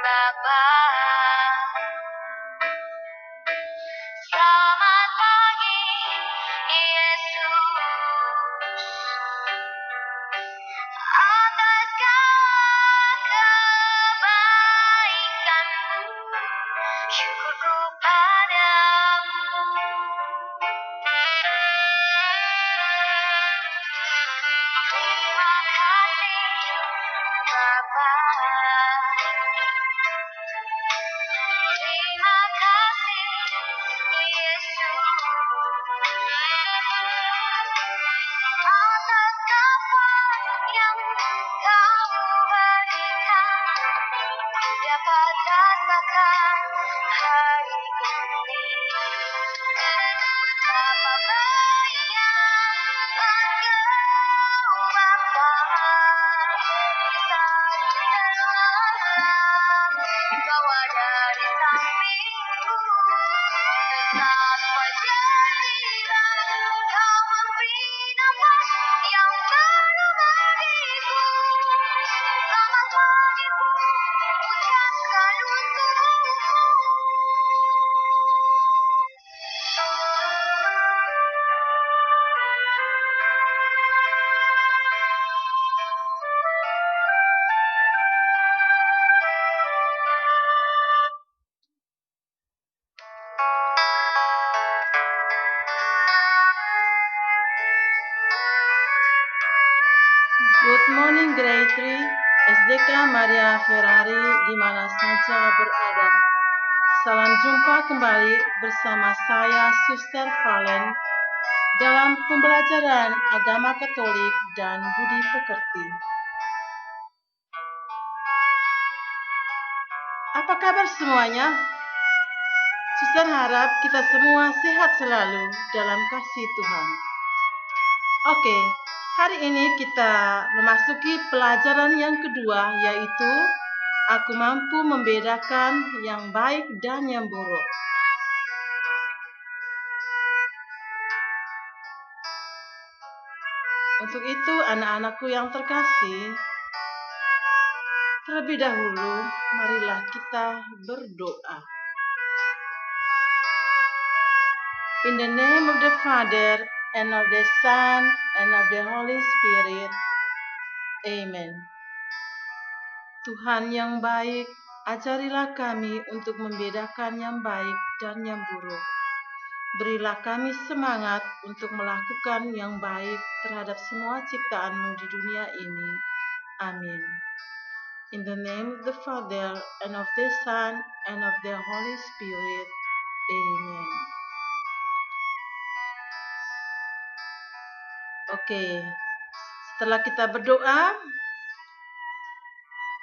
Bapa. Selamat pagi, Yesus. Atas segala kebaikan-Mu, syukurku padamu. Terima kasih, Bapa. Terima kasih, Yesus, atas apa yang Kau berikan, ku dapat rasakan hari ini. Betapa baiknya Engkau, Bapa, kisah-Mu telah bawa dari sampingku. Saat fajar tiba, Kau memberi nafas yang baru bagiku. Selamat pagiku, ucapkan untukku. Good morning grade 3 SDK Maria Ferrari di mana saja berada. Salam jumpa kembali bersama saya Suster Valen dalam pembelajaran agama Katolik dan budi pekerti. Apa kabar semuanya? Suster harap kita semua sehat selalu dalam kasih Tuhan. Oke, hari ini kita memasuki pelajaran yang kedua, yaitu aku mampu membedakan yang baik dan yang buruk. Untuk itu, anak-anakku yang terkasih, terlebih dahulu marilah kita berdoa. In the name of the Father, and of the Son, and of the Holy Spirit. Amen. Tuhan yang baik, ajarilah kami untuk membedakan yang baik dan yang buruk. Berilah kami semangat untuk melakukan yang baik terhadap semua ciptaan-Mu di dunia ini. Amin. In the name of the Father, and of the Son, and of the Holy Spirit. Amen. Oke, setelah kita berdoa,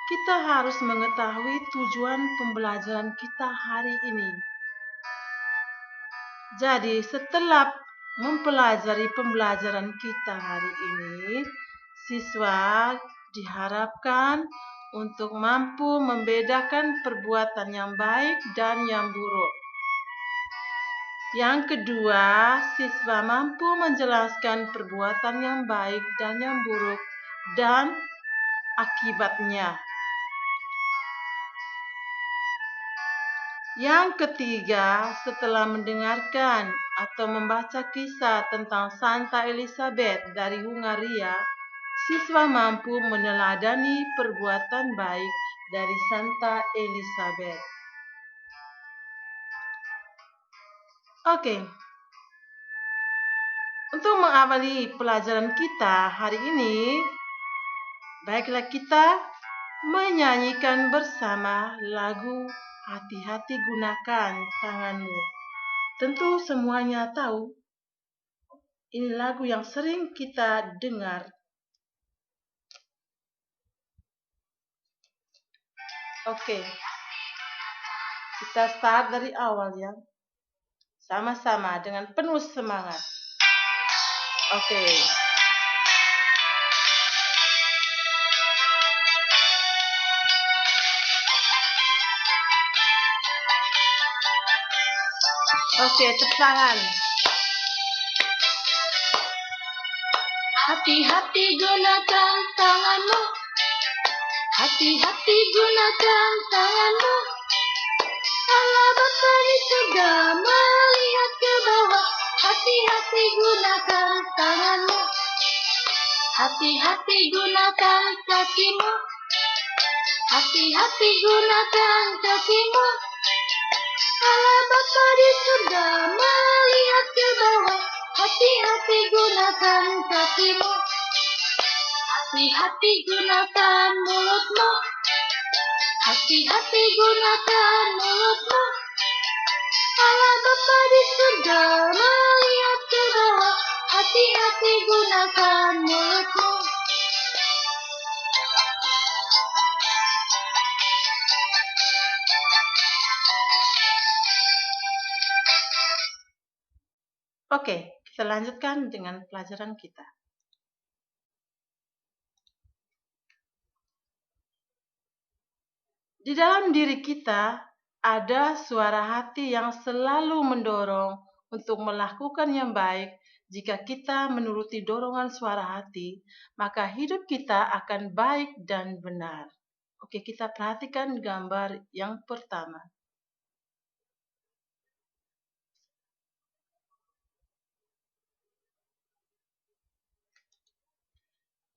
kita harus mengetahui tujuan pembelajaran kita hari ini. Jadi, setelah mempelajari pembelajaran kita hari ini, siswa diharapkan untuk mampu membedakan perbuatan yang baik dan yang buruk. Yang kedua, siswa mampu menjelaskan perbuatan yang baik dan yang buruk dan akibatnya. Yang ketiga, setelah mendengarkan atau membaca kisah tentang Santa Elizabeth dari Hungaria, siswa mampu meneladani perbuatan baik dari Santa Elizabeth. Oke. Untuk mengawali pelajaran kita hari ini, baiklah kita menyanyikan bersama lagu Hati-hati Gunakan Tanganmu. Tentu semuanya tahu, ini lagu yang sering kita dengar. Oke, kita start dari awal ya. Sama-sama dengan penuh semangat. Oke. Oke, tepuk tangan. Hati-hati gunakan tanganmu, Hati-hati gunakan tanganmu. Allah Bapa di surga melihat ke bawah. Hati-hati gunakan tanganmu. Hati-hati gunakan kakimu. Hati-hati gunakan kakimu. Allah Bapa di surga melihat ke bawah. Hati-hati gunakan kakimu. Hati-hati gunakan mulutmu. Hati-hati gunakan mulutmu. Allah Bapa di surga melihat ke bawah. Hati-hati gunakan mulutmu. Oke, kita lanjutkan dengan pelajaran kita. Di dalam diri kita ada suara hati yang selalu mendorong untuk melakukan yang baik. Jika kita menuruti dorongan suara hati, maka hidup kita akan baik dan benar. Oke, kita perhatikan gambar yang pertama.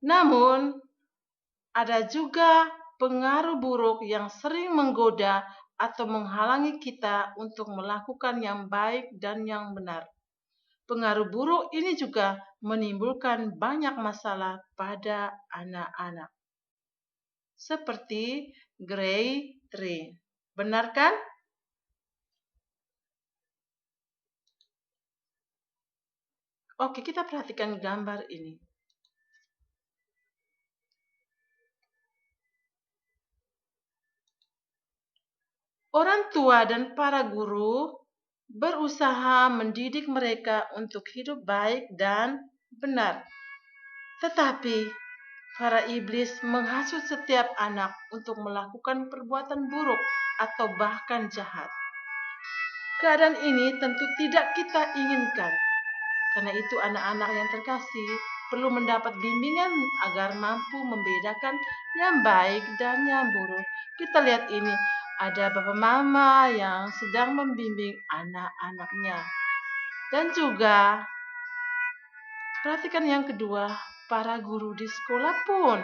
Namun, ada juga pengaruh buruk yang sering menggoda atau menghalangi kita untuk melakukan yang baik dan yang benar. Pengaruh buruk ini juga menimbulkan banyak masalah pada anak-anak. Seperti grey tree. Benar kan? Oke, kita perhatikan gambar ini. Orang tua dan para guru berusaha mendidik mereka untuk hidup baik dan benar. Tetapi para iblis menghasut setiap anak untuk melakukan perbuatan buruk atau bahkan jahat. Keadaan ini tentu tidak kita inginkan. Karena itu anak-anak yang terkasih perlu mendapat bimbingan agar mampu membedakan yang baik dan yang buruk. Kita lihat ini, ada bapak mama yang sedang membimbing anak-anaknya. Dan juga, perhatikan yang kedua, para guru di sekolah pun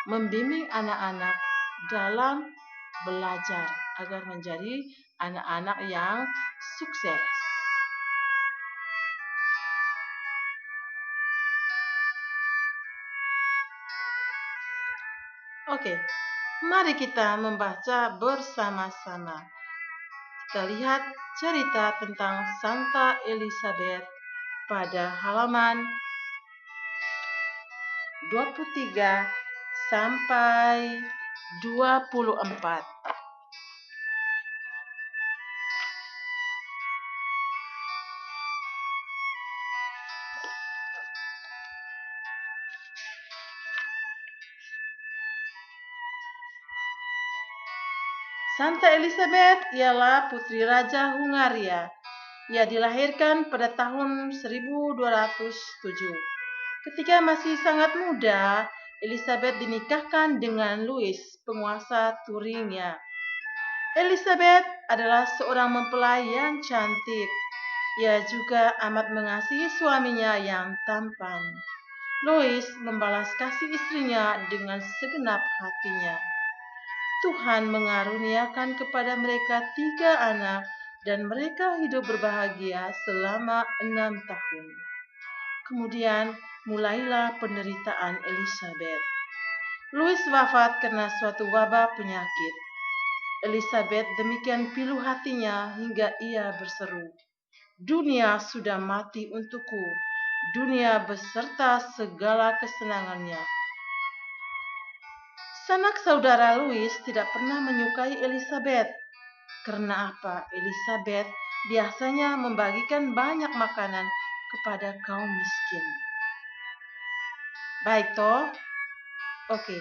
membimbing anak-anak dalam belajar agar menjadi anak-anak yang sukses. Oke, mari kita membaca bersama-sama. Kita lihat cerita tentang Santa Elizabeth pada halaman 23 sampai 24. Santa Elizabeth ialah putri Raja Hungaria. Ia dilahirkan pada tahun 1207. Ketika masih sangat muda, Elizabeth dinikahkan dengan Louis, penguasa Thuringia. Elizabeth adalah seorang mempelai yang cantik. Ia juga amat mengasihi suaminya yang tampan. Louis membalas kasih istrinya dengan segenap hatinya. Tuhan mengaruniakan kepada mereka 3 anak dan mereka hidup berbahagia selama 6 tahun. Kemudian mulailah penderitaan Elizabeth. Louis wafat karena suatu wabah penyakit. Elizabeth demikian pilu hatinya hingga ia berseru, "Dunia sudah mati untukku, dunia beserta segala kesenangannya." Sanak saudara Louis tidak pernah menyukai Elizabeth. Karena apa? Elizabeth biasanya membagikan banyak makanan kepada kaum miskin. Baik toh? Oke.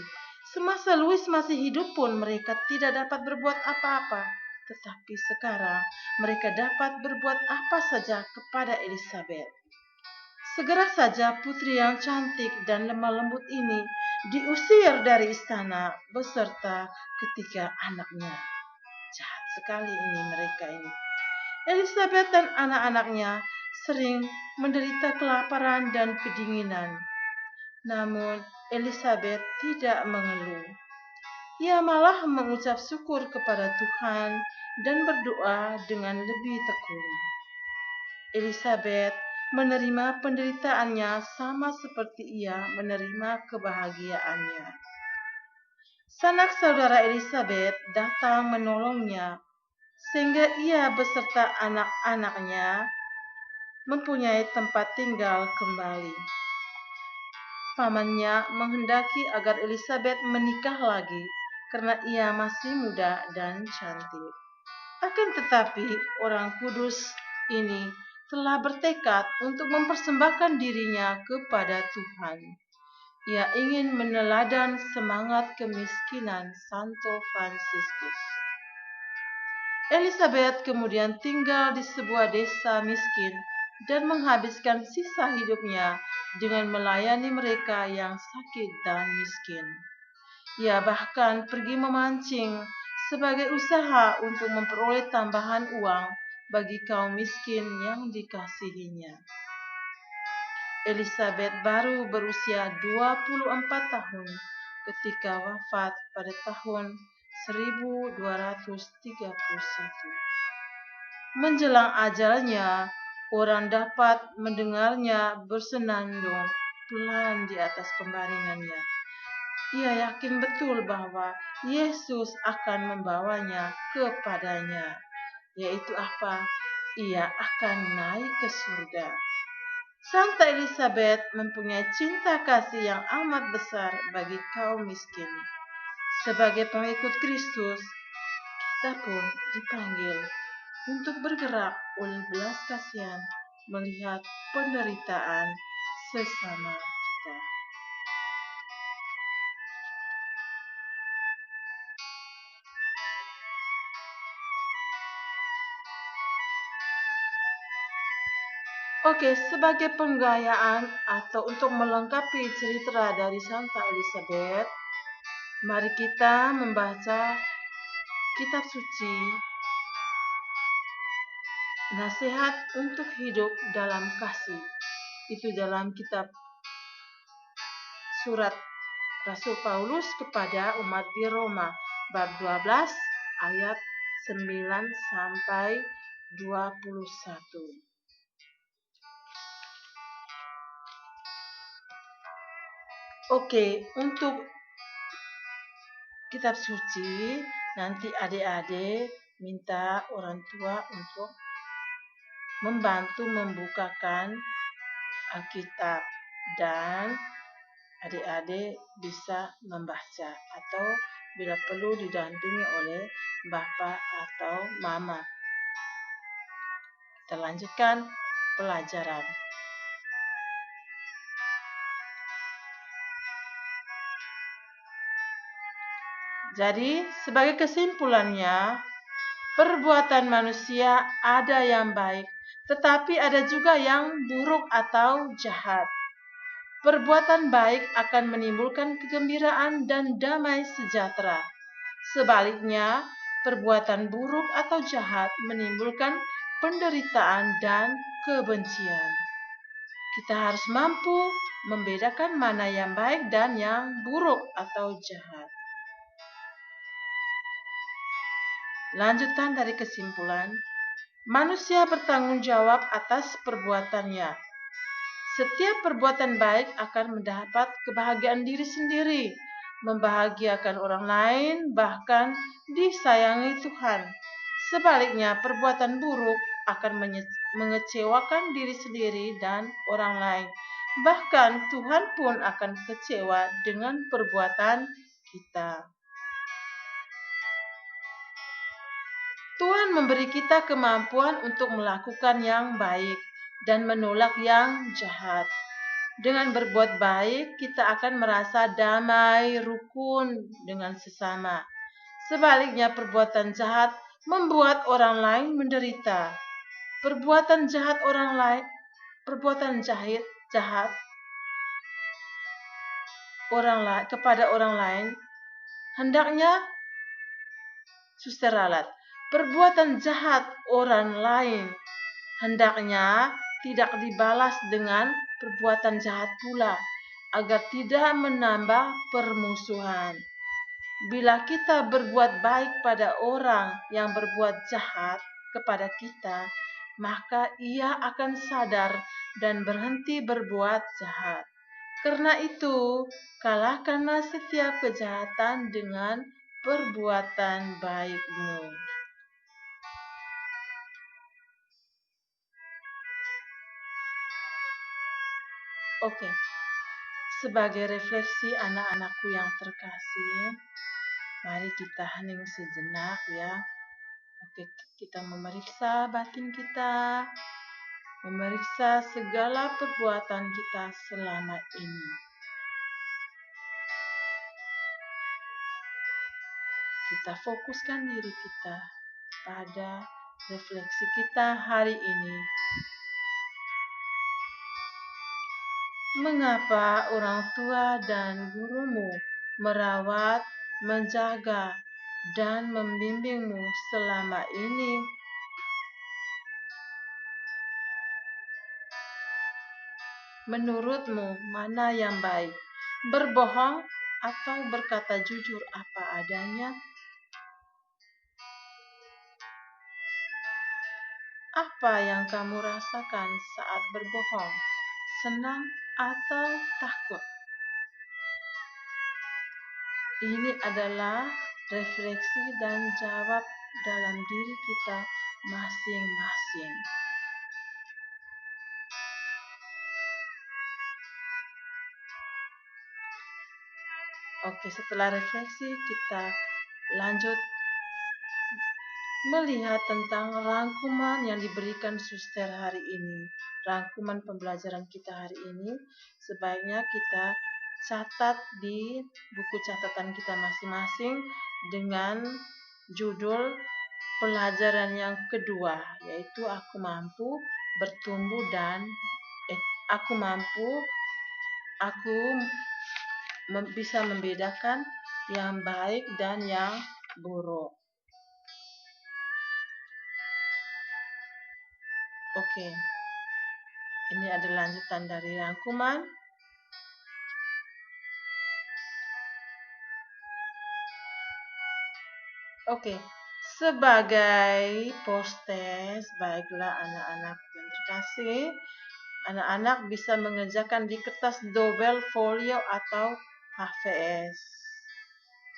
Semasa Louis masih hidup pun mereka tidak dapat berbuat apa-apa. Tetapi sekarang mereka dapat berbuat apa saja kepada Elizabeth. Segera saja putri yang cantik dan lemah lembut ini diusir dari istana beserta ketiga anaknya. Jahat sekali ini mereka ini. Elizabeth dan anak-anaknya sering menderita kelaparan dan kedinginan. Namun Elizabeth tidak mengeluh. Ia malah mengucap syukur kepada Tuhan dan berdoa dengan lebih tekun. Elizabeth menerima penderitaannya sama seperti ia menerima kebahagiaannya. Sanak saudara Elizabeth datang menolongnya, sehingga ia beserta anak-anaknya mempunyai tempat tinggal kembali. Pamannya menghendaki agar Elizabeth menikah lagi karena ia masih muda dan cantik. Akan tetapi orang kudus ini telah bertekad untuk mempersembahkan dirinya kepada Tuhan. Ia ingin meneladan semangat kemiskinan Santo Fransiskus. Elizabeth kemudian tinggal di sebuah desa miskin dan menghabiskan sisa hidupnya dengan melayani mereka yang sakit dan miskin. Ia bahkan pergi memancing sebagai usaha untuk memperoleh tambahan uang bagi kaum miskin yang dikasihinya. Elizabeth baru berusia 24 tahun ketika wafat pada tahun 1231. Menjelang ajalnya, orang dapat mendengarnya bersenandung pelan di atas pembaringannya. Ia yakin betul bahwa Yesus akan membawanya kepadanya, yaitu apa? Ia akan naik ke surga. Santa Elizabeth mempunyai cinta kasih yang amat besar bagi kaum miskin. Sebagai pengikut Kristus, kita pun dipanggil untuk bergerak oleh belas kasihan melihat penderitaan sesama kita. Oke, sebagai penggayaan atau untuk melengkapi cerita dari Santa Elizabeth, mari kita membaca kitab suci Nasihat untuk Hidup dalam Kasih. Itu dalam kitab surat Rasul Paulus kepada umat di Roma, bab 12 ayat 9 sampai 21. Oke, untuk kitab suci nanti adik-adik minta orang tua untuk membantu membukakan Alkitab dan adik-adik bisa membaca atau bila perlu didampingi oleh bapak atau mama. Kita lanjutkan pelajaran. Jadi, sebagai kesimpulannya, perbuatan manusia ada yang baik, tetapi ada juga yang buruk atau jahat. Perbuatan baik akan menimbulkan kegembiraan dan damai sejahtera. Sebaliknya, perbuatan buruk atau jahat menimbulkan penderitaan dan kebencian. Kita harus mampu membedakan mana yang baik dan yang buruk atau jahat. Lanjutan dari kesimpulan, manusia bertanggung jawab atas perbuatannya. Setiap perbuatan baik akan mendapat kebahagiaan diri sendiri, membahagiakan orang lain, bahkan disayangi Tuhan. Sebaliknya, perbuatan buruk akan mengecewakan diri sendiri dan orang lain. Bahkan Tuhan pun akan kecewa dengan perbuatan kita. Tuhan memberi kita kemampuan untuk melakukan yang baik dan menolak yang jahat. Dengan berbuat baik, kita akan merasa damai, rukun dengan sesama. Sebaliknya, perbuatan jahat membuat orang lain menderita. Perbuatan jahat kepada orang lain, hendaknya Suster Lalat, perbuatan jahat orang lain hendaknya tidak dibalas dengan perbuatan jahat pula, agar tidak menambah permusuhan. Bila kita berbuat baik pada orang yang berbuat jahat kepada kita, maka ia akan sadar dan berhenti berbuat jahat. Karena itu, kalahkanlah setiap kejahatan dengan perbuatan baikmu. Oke, sebagai refleksi anak-anakku yang terkasih, mari kita hening sejenak ya. Oke, kita memeriksa batin kita, memeriksa segala perbuatan kita selama ini. Kita fokuskan diri kita pada refleksi kita hari ini. Mengapa orang tua dan gurumu merawat, menjaga, dan membimbingmu selama ini? Menurutmu, mana yang baik? Berbohong atau berkata jujur apa adanya? Apa yang kamu rasakan saat berbohong? Senang atau takut? Ini adalah refleksi dan jawab dalam diri kita masing-masing. Oke, setelah refleksi kita lanjut melihat tentang rangkuman yang diberikan suster hari ini. Rangkuman pembelajaran kita hari ini sebaiknya kita catat di buku catatan kita masing-masing dengan judul pelajaran yang kedua, yaitu aku mampu bertumbuh dan aku bisa membedakan yang baik dan yang buruk. Oke, ini adalah lanjutan dari rangkuman. Oke, sebagai post-test, baiklah anak-anak yang terkasih, anak-anak bisa mengerjakan di kertas double folio atau HVS.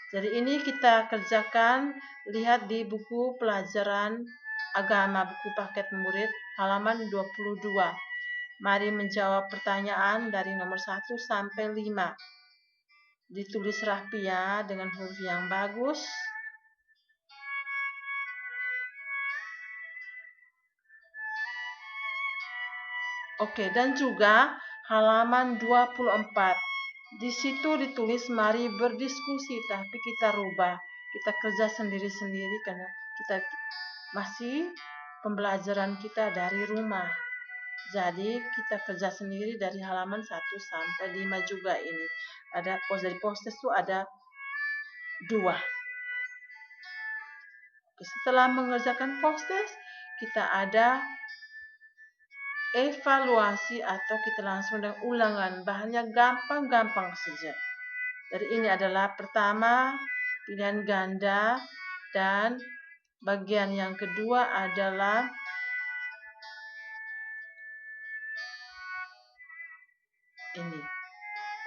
Jadi ini kita kerjakan, lihat di buku pelajaran agama, buku paket murid, halaman 22. Mari menjawab pertanyaan dari nomor 1 sampai 5. Ditulis rapi ya, dengan huruf yang bagus. Oke, dan juga halaman 24. Di situ ditulis mari berdiskusi, tapi kita rubah. Kita kerja sendiri-sendiri karena kita masih pembelajaran kita dari rumah. Jadi kita kerja sendiri dari halaman 1 sampai 5 juga ini. Ada dari post-test itu ada 2. Oke, setelah mengerjakan post-test, kita ada evaluasi atau kita langsung dengan ulangan. Bahannya gampang-gampang saja. Jadi ini adalah pertama pilihan ganda dan bagian yang kedua adalah ini.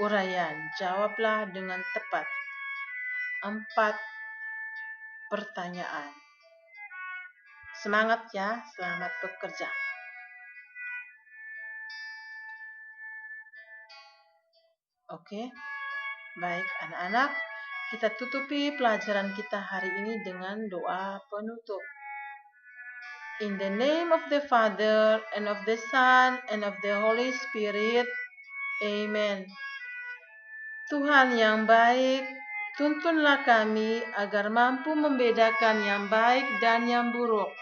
Uraian. Jawablah dengan tepat. 4 pertanyaan. Semangat ya, selamat bekerja. Oke, baik anak-anak, kita tutupi pelajaran kita hari ini dengan doa penutup. In the name of the Father, and of the Son, and of the Holy Spirit. Amen. Tuhan yang baik, tuntunlah kami agar mampu membedakan yang baik dan yang buruk.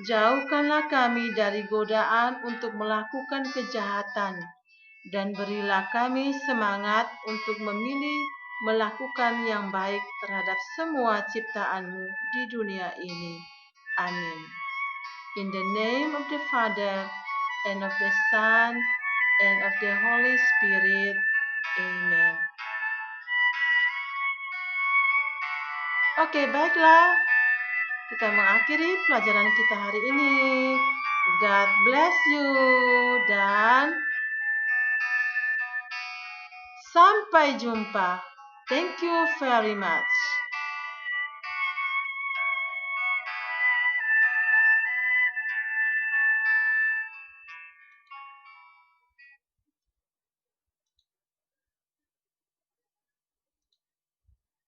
Jauhkanlah kami dari godaan untuk melakukan kejahatan, dan berilah kami semangat untuk memilih melakukan yang baik terhadap semua ciptaan-Mu di dunia ini. Amin. In the name of the Father, and of the Son, and of the Holy Spirit. Amen. Oke, baiklah. Kita mengakhiri pelajaran kita hari ini. God bless you dan sampai jumpa. Thank you very much.